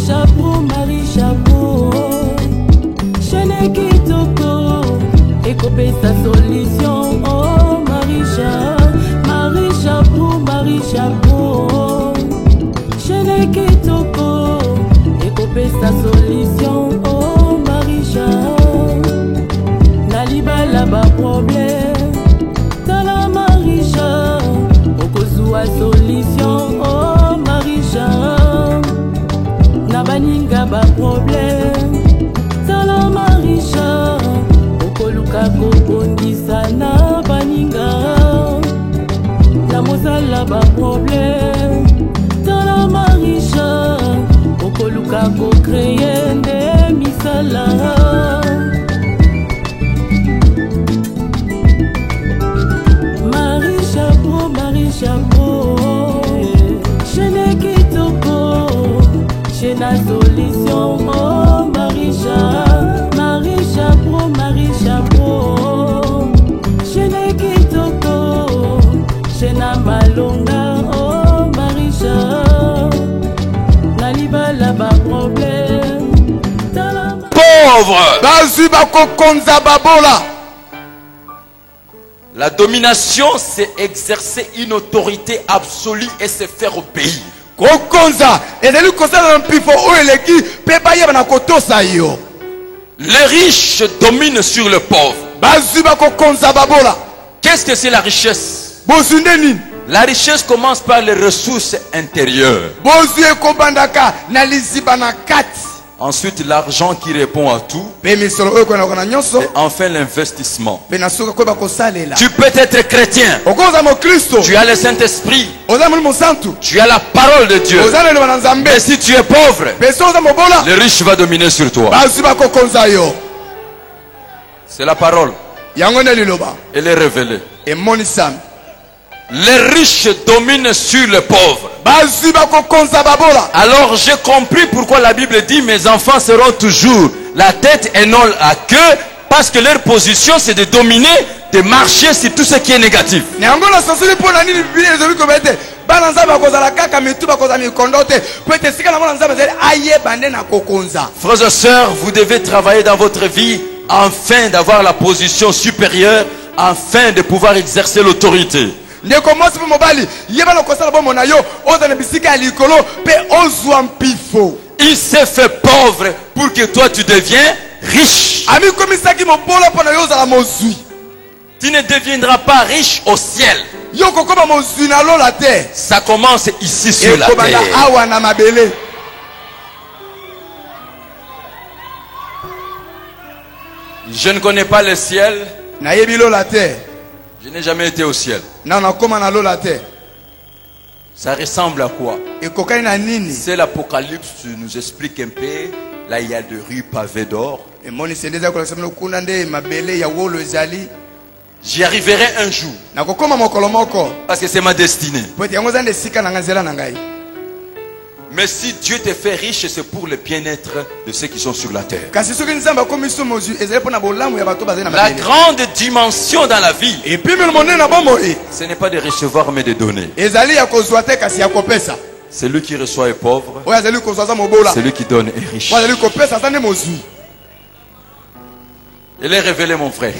Marie Chapeau, Chene Kitoko, Ekopé sa solution. Oh Marie Chapeau, Chene Kitoko, Ekopé sa solution. Oh Marie Chapeau, Naliba la ba problème, Tala Marie Chapeau, Okozua solution. Oh Marie Chapeau, Nabaninga ba problème, Tala Marie Chapeau, Okoluka kobondisa na baninga. Namozala ba problème, Tala Marie Chapeau, Okoluka ko créer nde misala. Marie Chapeau, Chene Kitoko, Chena solution. Oh Marie Chapeau, Chene Kitoko, Chena malonga. Oh Marie Chapeau, Naliba la ba problème. Pauvre. La domination, c'est exercer une autorité absolue et se faire obéir. Les riches dominent sur le pauvre. Qu'est-ce que c'est la richesse? La richesse commence par les ressources intérieures. Ensuite, l'argent qui répond à tout. Et enfin, l'investissement. Tu peux être chrétien. Tu as le Saint-Esprit. Tu as la parole de Dieu. Mais si tu es pauvre, le riche va dominer sur toi. C'est la parole. Elle est révélée. Les riches dominent sur les pauvres. Alors j'ai compris pourquoi la Bible dit mes enfants seront toujours la tête et non la queue, parce que leur position c'est de dominer, de marcher sur tout ce qui est négatif. Frères et sœurs, vous devez travailler dans votre vie afin d'avoir la position supérieure, afin de pouvoir exercer l'autorité. Il s'est fait pauvre pour que toi tu deviens riche. Tu ne deviendras pas riche au ciel. Ça commence ici sur la terre. Je ne connais pas le ciel. Je n'ai jamais été au ciel. Ça ressemble à quoi? C'est l'Apocalypse nous explique un peu. Là il y a des rues pavées d'or. J'y arriverai un jour. Parce que c'est ma destinée. Mais si Dieu te fait riche, c'est pour le bien-être de ceux qui sont sur la terre. La grande dimension dans la vie, ce n'est pas de recevoir mais de donner. Celui qui reçoit est pauvre, celui qui donne est riche. Il est révélé, mon frère.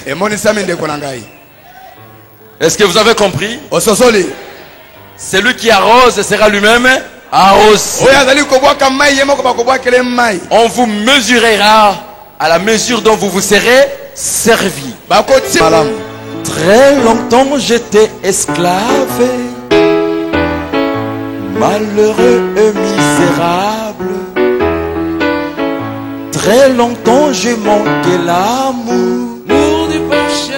Est-ce que vous avez compris? Celui qui arrose sera lui-même arrosé. On vous mesurera à la mesure dont vous vous serez servi. Très longtemps j'étais esclave, malheureux et misérable. Très longtemps j'ai manqué l'amour du péché.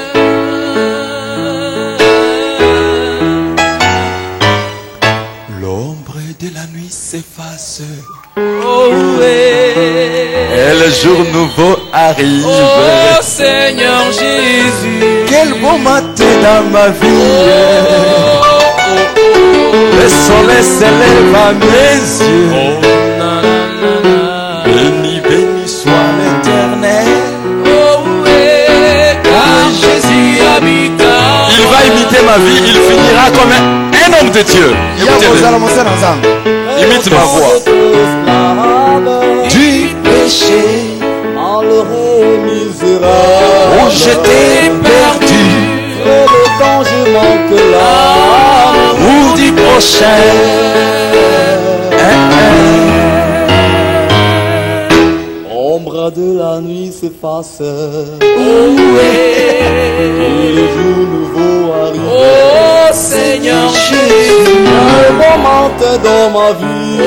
L'ombre de la nuit s'efface. Oh et le jour nouveau arrive. Oh Seigneur Jésus, quel beau matin dans ma vie. Le soleil s'élève à mes yeux. Béni, béni soit l'Éternel. Car Jésus habita. Il va imiter ma vie, il finira comme un homme de Dieu. Écoutez-le. Imite ma voix. prochain. Ombre de la nuit s'efface. Et le jour nouveau arrive. Oh Seigneur Jésus, un moment dans ma vie.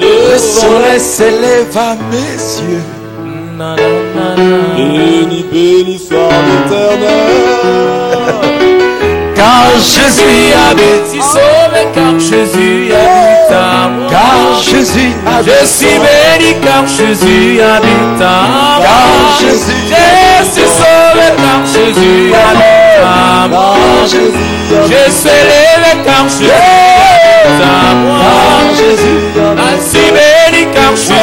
Le soleil s'élève à mes yeux. Béni, béni soit l'Éternel. Car Jésus habite. si sauvé car Jésus habite à moi. Car Jésus habite. Je suis béni car Jésus habite à moi. Car Jésus Je suis sauvé car Jésus habite à moi. Je suis élevé car Jésus habite à moi. Je suis béni car Jésus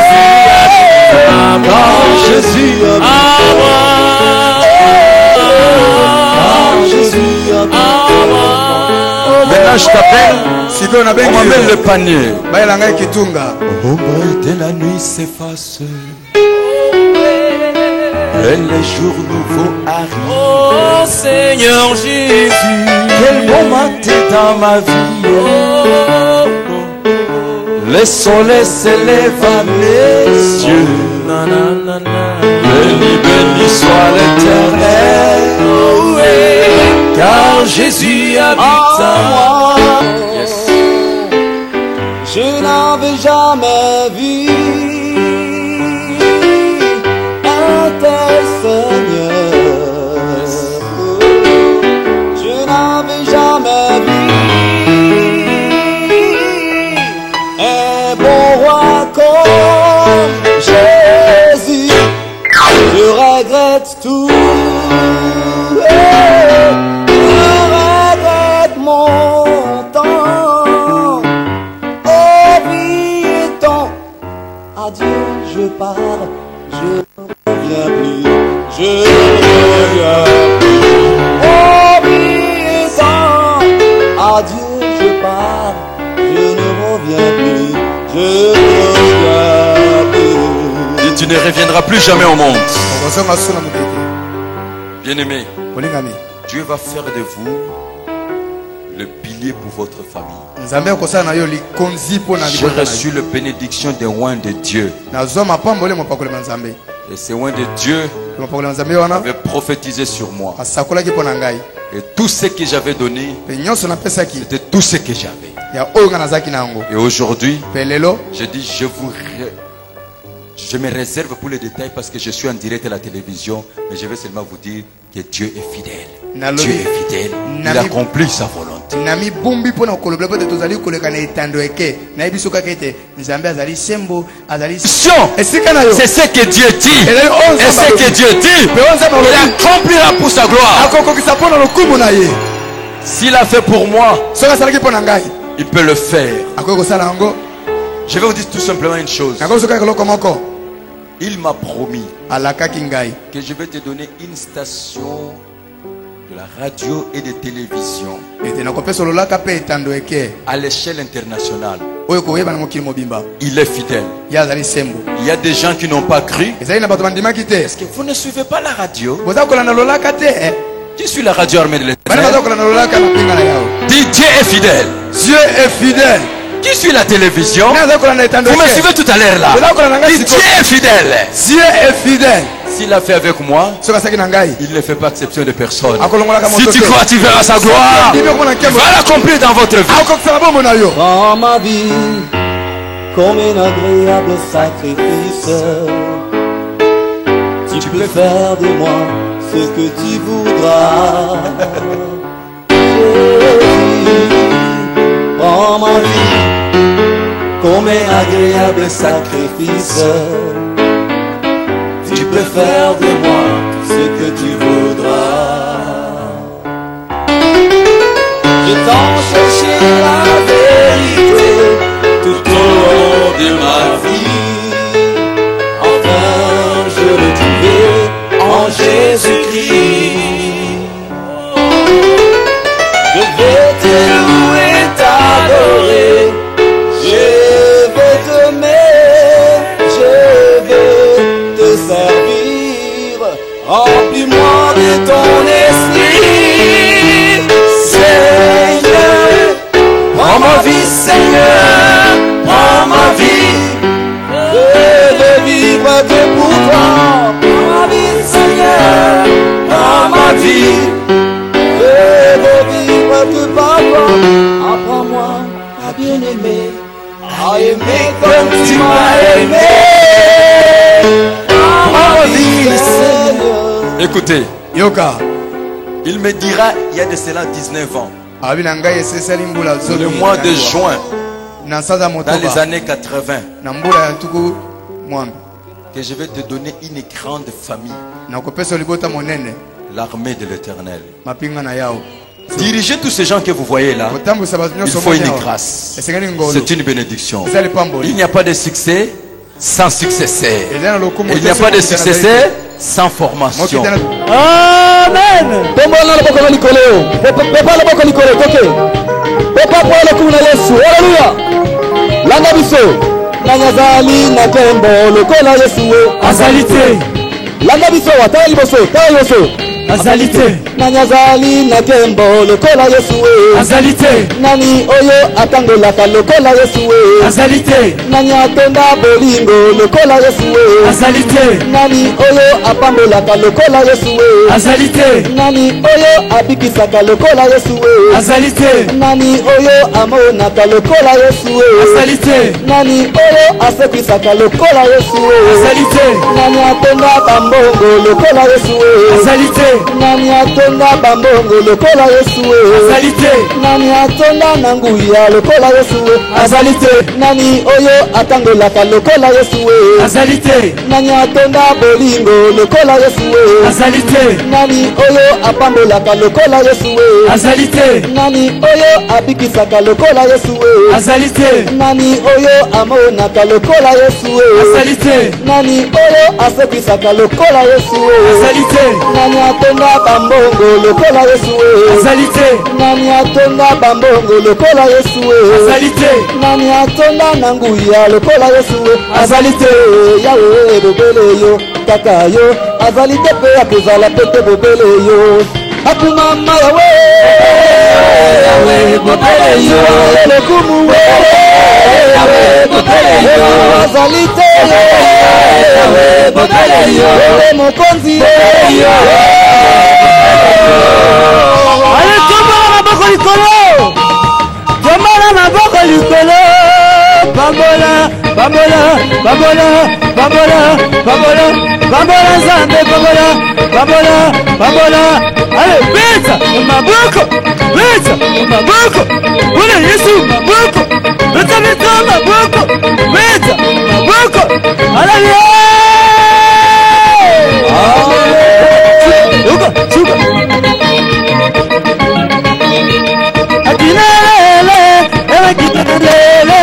habite à moi. Car Jésus à moi. Maintenant je t'appelle. On m'amène le panier. Ombre de la nuit s'efface. Et les jours nouveaux arrivent. Oh Seigneur Jésus, Quel moment t'es dans ma vie. Le soleil s'élève à mes yeux. Béni, béni soit l'Éternel. car Jésus habite à moi. Je n'avais jamais vu un tel Seigneur. Je n'avais jamais vu un bon roi comme Jésus. Je regrette tout. Je regrette mon temps. Oh vie et temps. Adieu, je pars. Je ne reviens plus. Je ne reviens plus. Oh vie et temps. Adieu, je pars. Je ne reviens plus. Je ne reviens plus. Et tu ne reviendras plus jamais au monde. Bien-aimé, Dieu va faire de vous le pilier pour votre famille. J'ai reçu la bénédiction des oins de Dieu. Et ces oins de Dieu avaient prophétisé sur moi. Et tout ce que j'avais donné, c'était tout ce que j'avais. Et aujourd'hui, je dis, je me réserve pour les détails parce que je suis en direct à la télévision, mais je vais seulement vous dire que Dieu est fidèle. Dieu est fidèle. Il accomplit sa volonté. C'est ce que Dieu dit. Et ce que Dieu dit, il accomplira pour sa gloire. S'il a fait pour moi, il peut le faire. Je vais vous dire tout simplement une chose. Il m'a promis que je vais te donner une station de la radio et de télévision à l'échelle internationale. Il est fidèle. Il y a des gens qui n'ont pas cru. Est-ce que vous ne suivez pas la radio? Qui suit la radio armée de l'Éternel? Dis Dieu est fidèle. Dieu est fidèle. Qui suit la télévision? Vous me suivez tout à l'heure là. Dis Dieu est fidèle. Dieu est fidèle. S'il a fait avec moi, il ne fait pas exception de personne. Si tu crois, tu verras sa gloire. Il va l'accomplir dans votre vie. Dans ma vie, comme un agréable sacrifice, tu peux faire de moi ce que tu voudras. Prends ma vie comme un agréable sacrifice. Tu peux faire de moi ce que tu voudras. J'ai tant cherché la vérité tout au long de ma vie. Enfin, je l'ai trouvé en Jésus-Christ. Je vais te louer, t'adorer. Je vais t'aimer, je vais te servir. Remplis-moi de ton esprit, Seigneur. aimé comme tu m'as aimé. Écoutez, Yoka. Il me dira, il y a de cela 19 ans, le mois de juin, dans les années 80, que je vais te donner une grande famille, l'armée de l'Éternel. Diriger tous ces gens que vous voyez là, il faut une grâce. C'est une bénédiction. Il n'y a pas de succès sans successeur. Il n'y a pas de successeur sans formation. Amen. Alléluia. Langa biso. Nanyazali na tembo lokola Yesu azalite. Langa biso watali boso, tali boso. Azalite. Nanyazali na tembo lokola Yesu azalite. Nani oyo atangolaka lokola Yesu azalite. Nani atonda bolingo lokola Yesu azalite. Nani oyo apambolaka lokola Yesu azalite. Nani oyo abikisaka lokola Yesu azalite. Nani oyo amonaka lokola Yesu azalite. Nani oyo asekwisaka lokola Yesu azalite. Nani atonda bambongo lokola Yesu azalite. Nani atonda bambongo lokola Yesu azalite. Nani atonda nanguya lokola Yesu azalite. Nani oyo atangolaka lokola Yesu azalite. Nani atonda bolingo lokola Yesu azalite. Nani oyo apambolaka lokola Yesu azalite. Nani oyo abikisaka lokola Yesu azalite. Nani oyo amonaka lokola Yesu azalite. Nani oyo asekwisaka lokola Yesu azalite. Nani atonda bambongo lokola Yesu azalite. Nani atonda bambongo lokola Yesu azalite. Nani atonda nanguya lokola Yesu azalite. Yawe bobele yo kaka yo azalite pe akozala pete bobele yo akumama yawe yawe bobele yo lokumu we yawe bobele yo azalite yawe bobele yo mokonzi yo. Ale tomala maboko likolo, tomala maboko likolo, bambola, bambola, bambola, bambola, bambola, bambola nzambe, bambola, bambola, bambola. Ale beta maboko, beta maboko, bula Yesu maboko, beta beta maboko, beta maboko. Hallelujah. Chuka, chuka. Akinalele, emakinalele,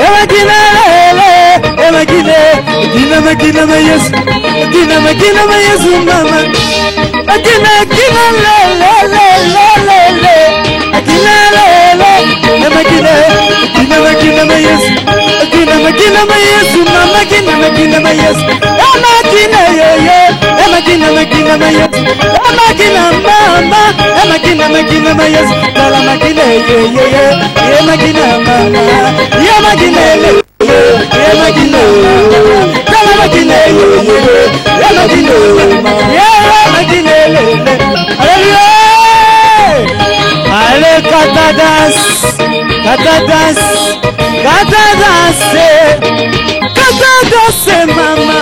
emakinalele, emakine, akina Yesu, akina Yesu mama, akina lele, akinalele, emakine, akina Yesu, akina Yesu mama, akina Yesu, emakine yo, emakina Yesu, emakina mama, emakina Yesu, dala makine yo, emakina mama, emakina yo. Allez, katadas, katadas, katadas, katadas, mama,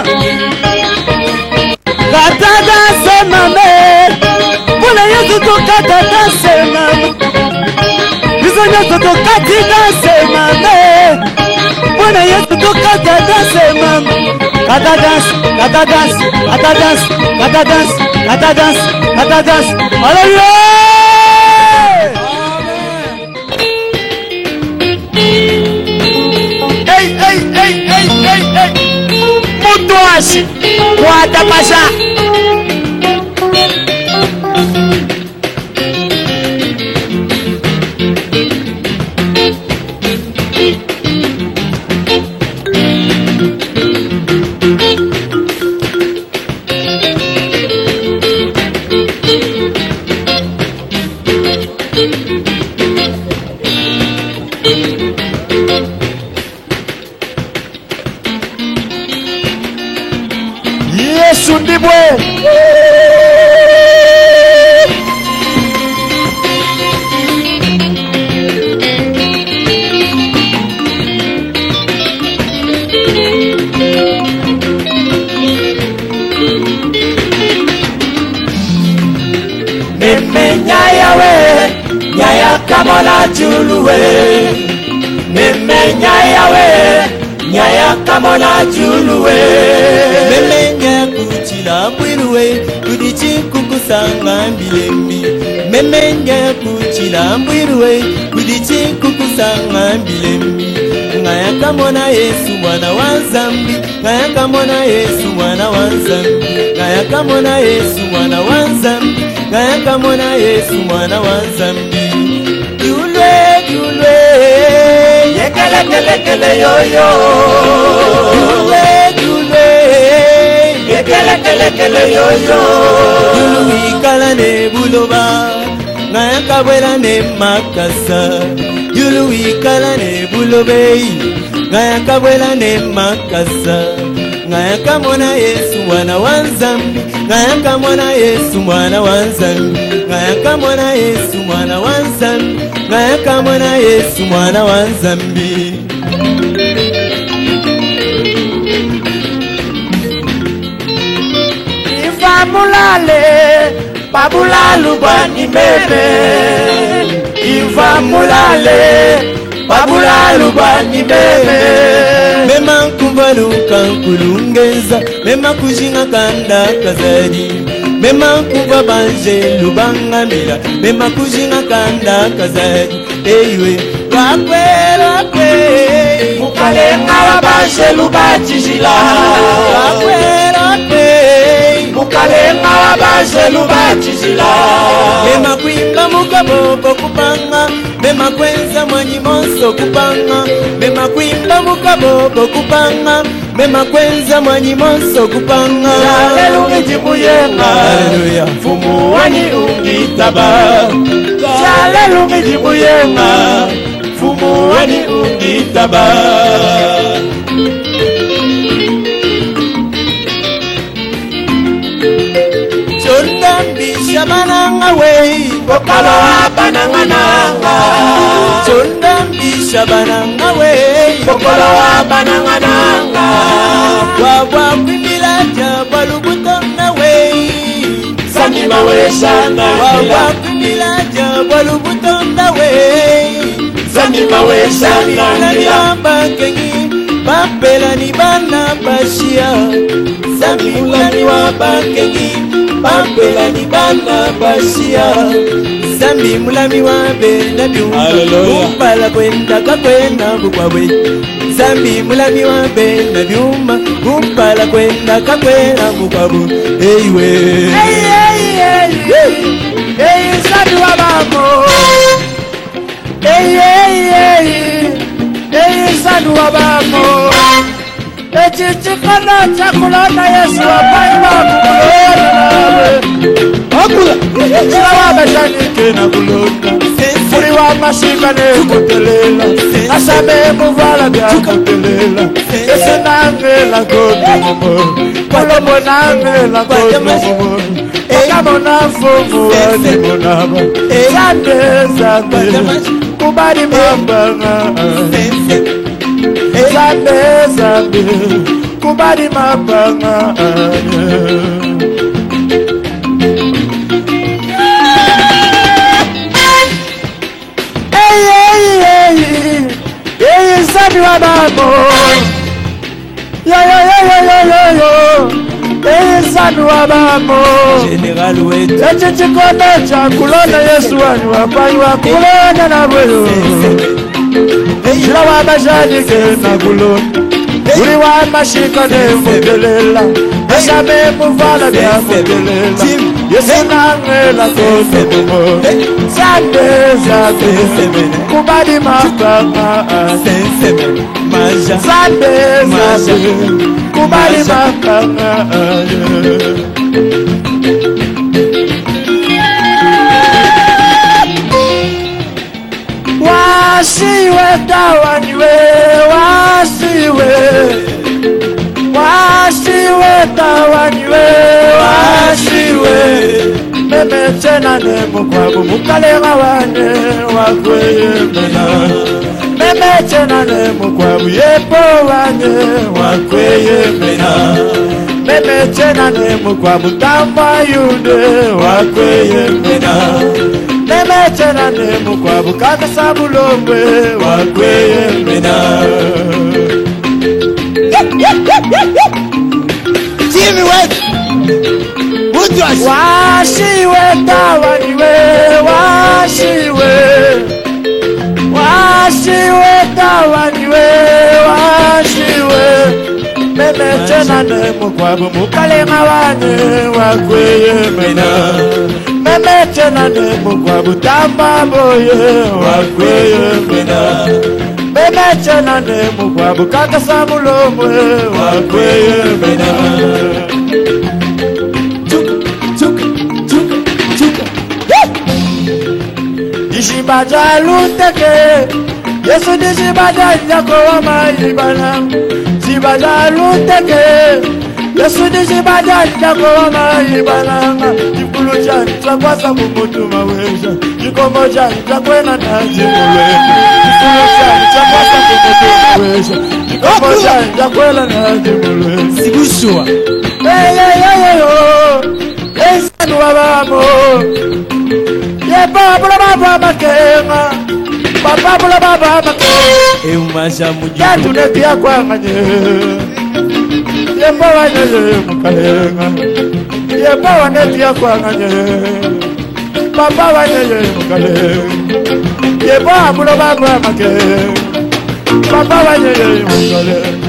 katadas, mama, pula yesu to katadas, mama, bisonya to katadas, mama. Puna yesu to katadas, mama, katadas, katadas, katadas, katadas, katadas, katadas, hallelujah. Mutuashi, wata pasha. Yesu ndibwe. kamona juluwe meme nyayawe nyaya kamona juluwe meme nyakutila mbwiluwe kudichi kukusanga mbilembi meme nyakutila mbwiluwe kudichi kukusanga mbilembi ngaya kamona Yesu mwana wa Nzambi ngaya kamona Yesu mwana wa Nzambi ngaya kamona Yesu mwana wa Nzambi ngaya kamona Yesu mwana wa Nzambi yulwe yulwe yekele kele kele yoyo yulwe yulwe yekele kele kele yoyo yulu ikala ne buloba ngaya kabwela ne makasa yulu ikala ne bulobei ngaya kabwela ne makasa ngaya kamona Yesu mwana wa Nzambi ngaya kamona Yesu mwana wa Nzambi ngaya kamona Yesu mwana wa Nzambi ngaya kamona Yesu mwana wa Nzambi ifa mulale babulalu bani bebe ifa mulale babulalu bani bebe mema kumbalu kankulungeza mema kujinga kanda kazadi mema kumba banje lubangamila mema kujinga kanda kazadi ewe wakwela kwe mukalenga wabanje lubachijila wakwela kwe mukalenga wabanje lubachijila mema kuimba mukaboko kupanga mema kwenza mwanyi monso kupanga mema kuimba mukaboko kupanga mema kwenza mwanyi monso kupanga haleluya jibuyenga haleluya fumu wani ungitaba haleluya jibuyenga fumu wani ungitaba Chondambi shabananga wei Bokalo abanangananga Chondambi shabananga wei Bokalo abanangananga Wawa kwimila jaba lubutonga wei Sami mawe shanga Wawa kwimila jaba lubutonga wei Sami mawe shanga Sami kengi Pampela ni bana bashia Sami mulani wa bakengi Pampela ni bana bashia Zambi mulami wa benda biuma Umpala kwenda kakwenda bukwawe Zambi mulami wa benda biuma Umpala kwenda kakwenda bukwabu Eywe Ey Zambi wa bamo Ey Zambi wa bamo Echichikana chakulana Yesu wapaima kukulona Chila wabashanike na kulona Furi wa mashika ne kutelela Asame muvala bya kutelela Ese nangela kote mumo Palomo nangela kote mumo Kamo na fumu wani munaba Zande Kubari mambanga Zande Kubari mambanga Zandi wa babo Yo Zandi wa babo General wetu Eche chikono cha kulona Yesu wani wapanyi wa kulona na bwelo Shila wa bajani ke na kulona Uri wa mashika ne mbelela Esame muvala bia mbelela Yesu nangela kote mumo Zande Kubadi mapanga Zande Kubadi mapanga Wasiwe tawaniwe Wasiwe tawaniwe Wasiwe Meme tena nemo kwabu mukalenga wane wakweye mena Meme tena nemo kwabu yepo wane wakweye mena meme chena nemu kwa butamba yude wakweye mena meme chena nemu kwa bukata sabulombe wakweye mena Jimmy West washiwe tawaniwe washiwe tawaniwe washiwe meme chena nemu kwa bumukalenga wane wakweye mena meme chena nemu kwa butamba boye wakweye mena meme chena nemu kwa bukata samulomwe wakweye mena Dishibaja luteke Yesu dishibaja njako wa maibana Dishibaja luteke Yesu dishibaja njako wa maibana Jikulu chani chakwasa kumutuma wesha Jikomo chani chakwena na jimule Jikulu chani chakwasa kumutuma wesha Jikomo chani chakwena na jimule Sigushua Esanu wabamo Baba makenga baba makenga Eumasha mujibu Yatu nepia kwa nganye Yebawa nyeye mukalenga Yebawa nepia kwa nganye Baba wa nyeye mukalenga Yebawa baba makenga Baba wa nyeye mukalenga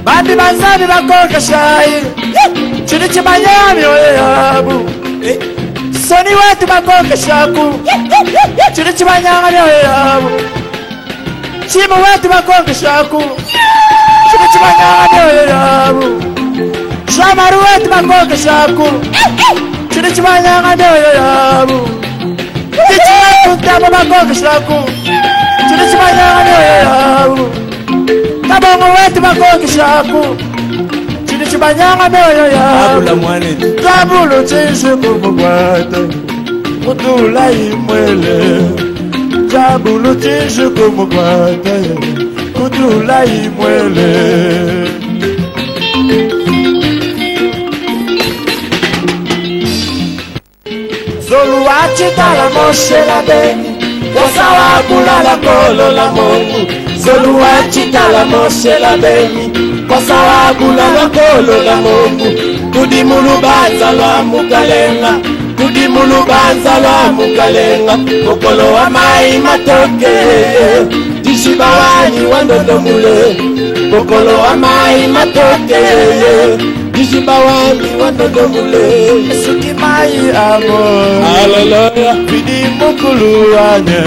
Bandi banzabi bakoka shayi Chini chimanyami oye yabu Soni wetu bakoka shaku Chini chimanyami oye yabu Chimu wetu bakoka shaku Chini chimanyami oye yabu Shamaru wetu bakoka shaku Chini chimanyami oye yabu Chichi wetu tabu bakoka shaku Chini chimanyami oye yabu Kabongo wetu bakoka shaku Chini chibanyanga meyo ya Abula mwane Kabulu chishu kumugwata Kutula imwele Kabulu chishu kumugwata Kutula imwele Zolu wachitala moshe la beni Kosa wakula la kolo la mongu Zolu wachitala moshe la beni Kosa wakula la kolo la mongu Tudi mulubanza la mukalenga Tudi mulubanza la mukalenga Kokolo wa mai matoke Dishibawanyi wandodomule Kokolo wa mai matoke Dishibawanyi wandodomule Suki mai amo Hallelujah Vidi mukulu wane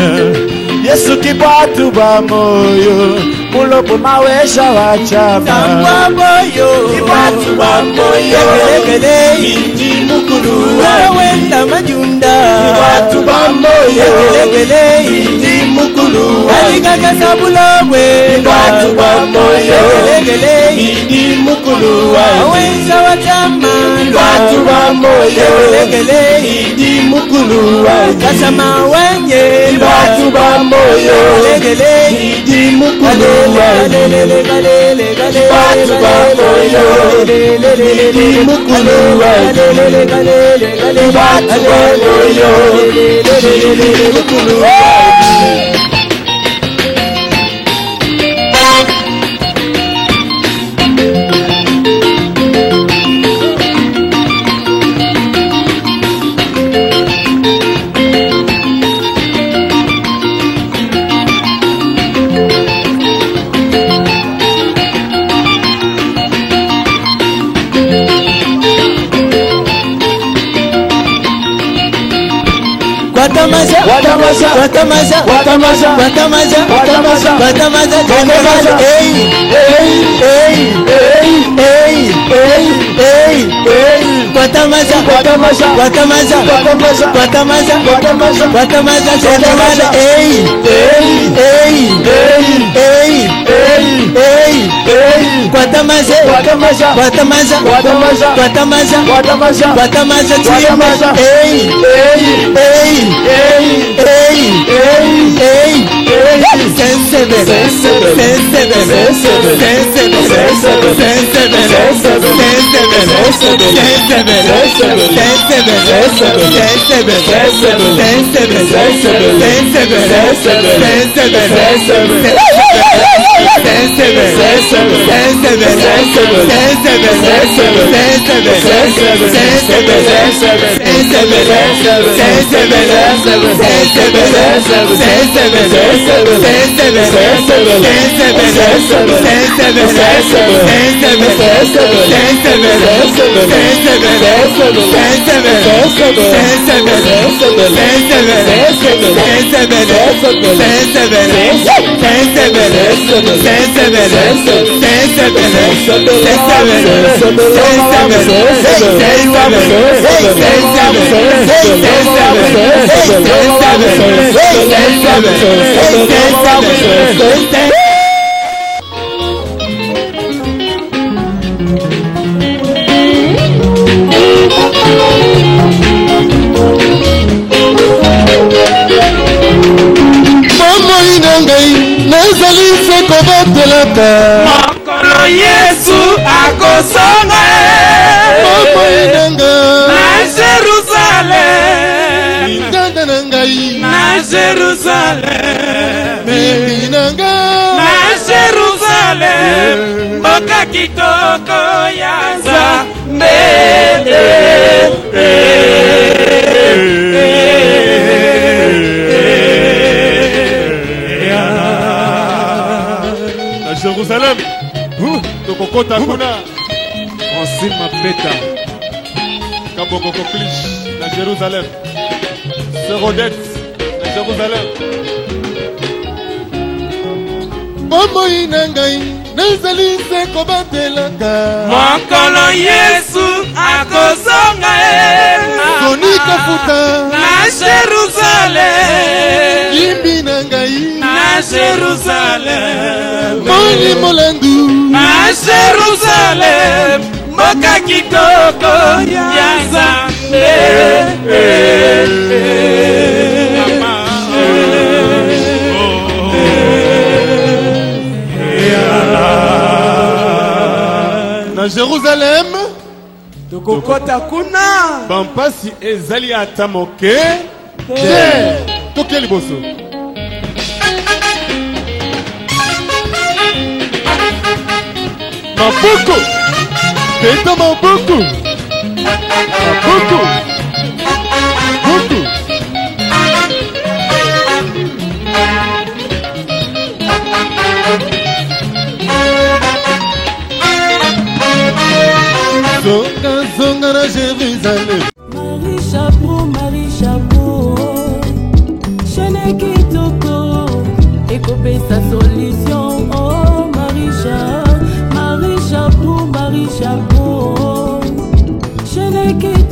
Yesu kibatu ba moyo Mulopo mawesha wachama Tangwa moyo Kibatu ba moyo Kele Vidi mukulu wane Wenda majunda Kibatu ba moyo Kele Vidi mukulu wane Alikaka sabulowe Kibatu ba moyo Kele Vidi mukulu wane Wenza wachama Kibatu ba moyo Kele Vidi mukulu wane Kasama wenye Kibatu ba moyo Idi mukulu Kibatu ba moyo Idi mukulu Kibatu ba moyo Idi mukulu Watamaza, watamaza, watamaza, watamaza, watamaza, watamaza, watamaza, watamaza, hey, hey, hey, hey, hey, hey, hey, watamaza, watamaza, watamaza, watamaza, watamaza, watamaza, watamaza, watamaza, hey, hey, hey, hey, hey, hey, hey, Guatamaja, Guatamaja, Guatamaja, Guatamaja, Guatamaja, Guatamaja, Guatamaja, Guatamaja. Hey, hey, hey, hey, hey, hey, hey, hey. Sensible, sensible, sensible, sensible, sensible, sensible, sensible, sensible, sensible, Mokolo Yesu akosonga na Jerusalem, na Jerusalem, na Jerusalem, mboka kitoko ya Nzambe. Jérusalem, Tokokota kuna Francine Mapeta Kaboko Koklich na Jérusalem, Serodette na Jérusalem. Mama inangai nezali se kobatelaka Mokolo Yesu akosonga Sonika futa na Jerusalem, Yimbi nangai na Jerusalem, Moni molandu na Jerusalem, mboka kitoko ya Nzambe. Na Jérusalem Tokokota kuna bampasi ezali ata moke toke liboso. Maboko Peta maboko Maboko Maboko Zonga zonga na Jérusalem. Marie Chapeau, Chene Kitoko, ekopesa solution. Oh Marie Chapeau, Chene Kitoko.